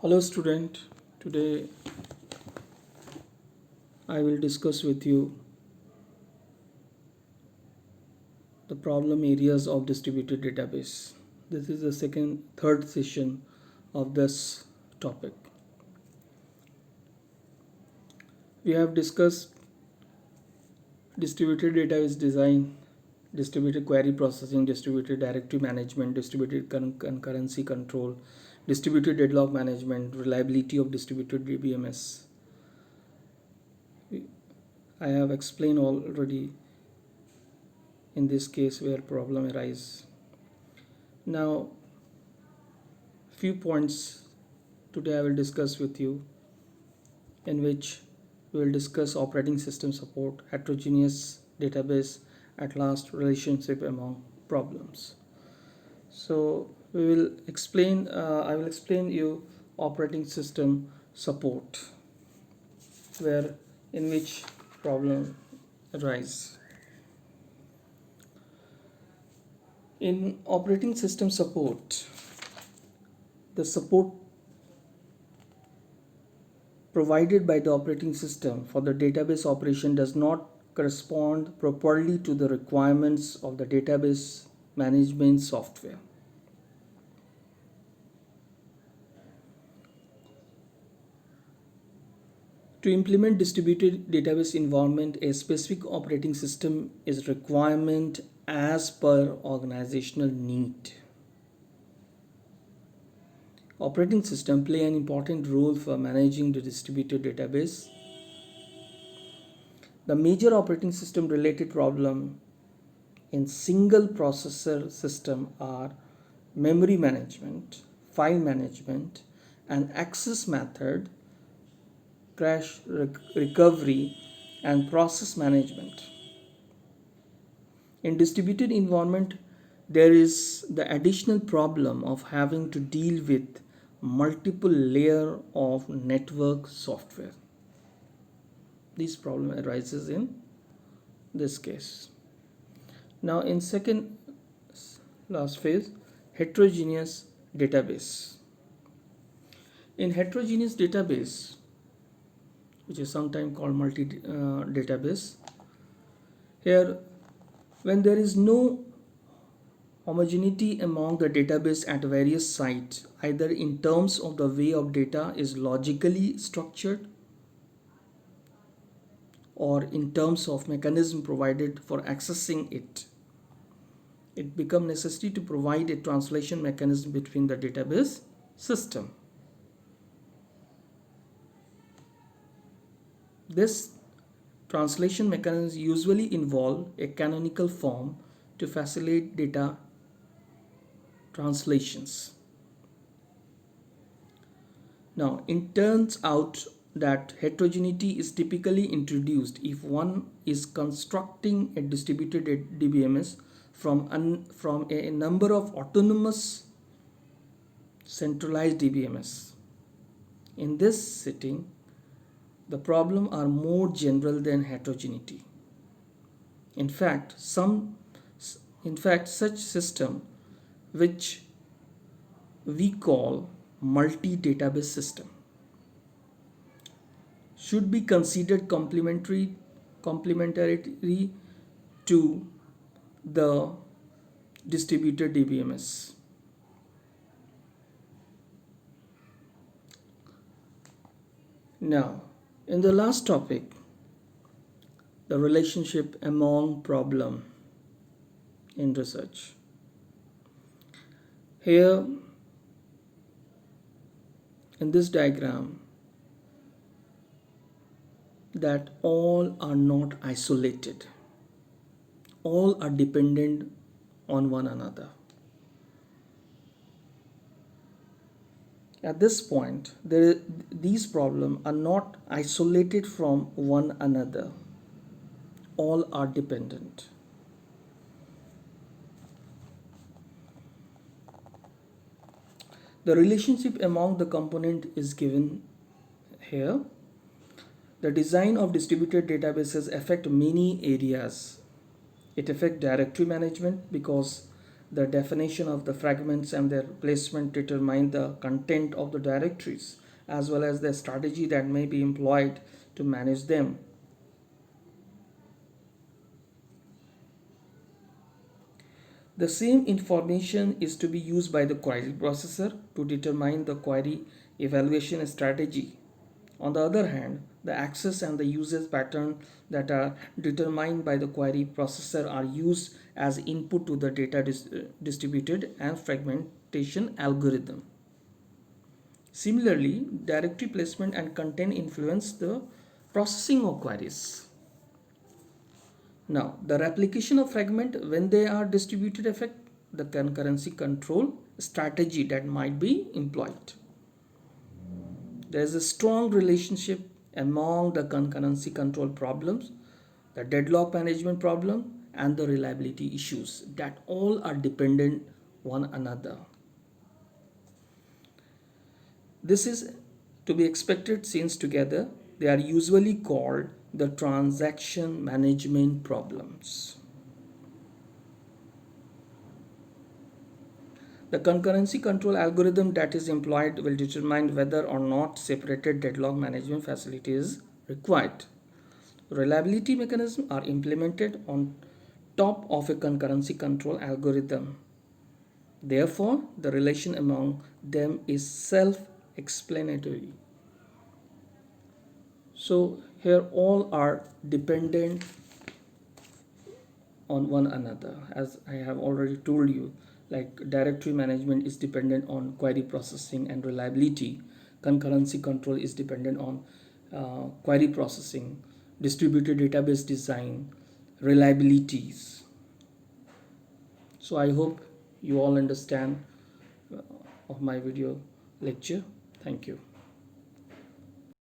Hello student, today I will discuss with you the problem areas of distributed database. This is the third session of this topic. We have discussed distributed database design, distributed query processing, distributed directory management, distributed concurrency control, distributed deadlock management, reliability of distributed DBMS. I have explained already in this case where problem arise. Now few points today I will discuss with you, in which we will discuss operating system support, heterogeneous database, at last relationship among problems. So we will explain I will explain you operating system support, where in which problem arise. In operating system support, the support provided by the operating system for the database operation does not correspond properly to the requirements of the database management software. To implement distributed database environment, a specific operating system is requirement as per organizational need. Operating system play an important role for managing the distributed database. The major operating system related problem in single processor system are memory management, file management, and access method, crash recovery, and process management. In distributed environment, there is the additional problem of having to deal with multiple layer of network software. This problem arises in this case. Now in second last phase, heterogeneous database. In heterogeneous database, which is sometimes called multi database, here when there is no homogeneity among the database at various sites, either in terms of the way of data is logically structured or in terms of mechanism provided for accessing it, it becomes necessary to provide a translation mechanism between the database system. This translation mechanism usually involve a canonical form to facilitate data translations. Now, it turns out that heterogeneity is typically introduced if one is constructing a distributed DBMS from a number of autonomous centralized DBMS. In this setting, the problem are more general than heterogeneity. In fact, such system, which we call multi-database system, should be considered complementary to the distributed DBMS. Now, in the last topic, the relationship among problem in research. Here in this diagram, that all are not isolated, all are dependent on one another. At this point, these problems are not isolated from one another, all are dependent. The relationship among the component is given here. The design of distributed databases affect many areas. It affects directory management because The definition of the fragments and their placement determine the content of the directories as well as the strategy that may be employed to manage them. The same information is to be used by the query processor to determine the query evaluation strategy. On the other hand, the access and the usage pattern that are determined by the query processor are used as input to the data distributed and fragmentation algorithm. Similarly, directory placement and content influence the processing of queries. Now, the replication of fragment when they are distributed affect the concurrency control strategy that might be employed. There is a strong relationship among the concurrency control problems, the deadlock management problem, and the reliability issues that all are dependent one another. This is to be expected since together they are usually called the transaction management problems. The concurrency control algorithm that is employed will determine whether or not separated deadlock management facility is required. Reliability mechanisms are implemented on top of a concurrency control algorithm. Therefore, the relation among them is self-explanatory. So here all are dependent on one another, as I have already told you. Like directory management is dependent on query processing and reliability. Concurrency control is dependent on query processing, distributed database design, reliabilities. So I hope you all understand of my video lecture. Thank you.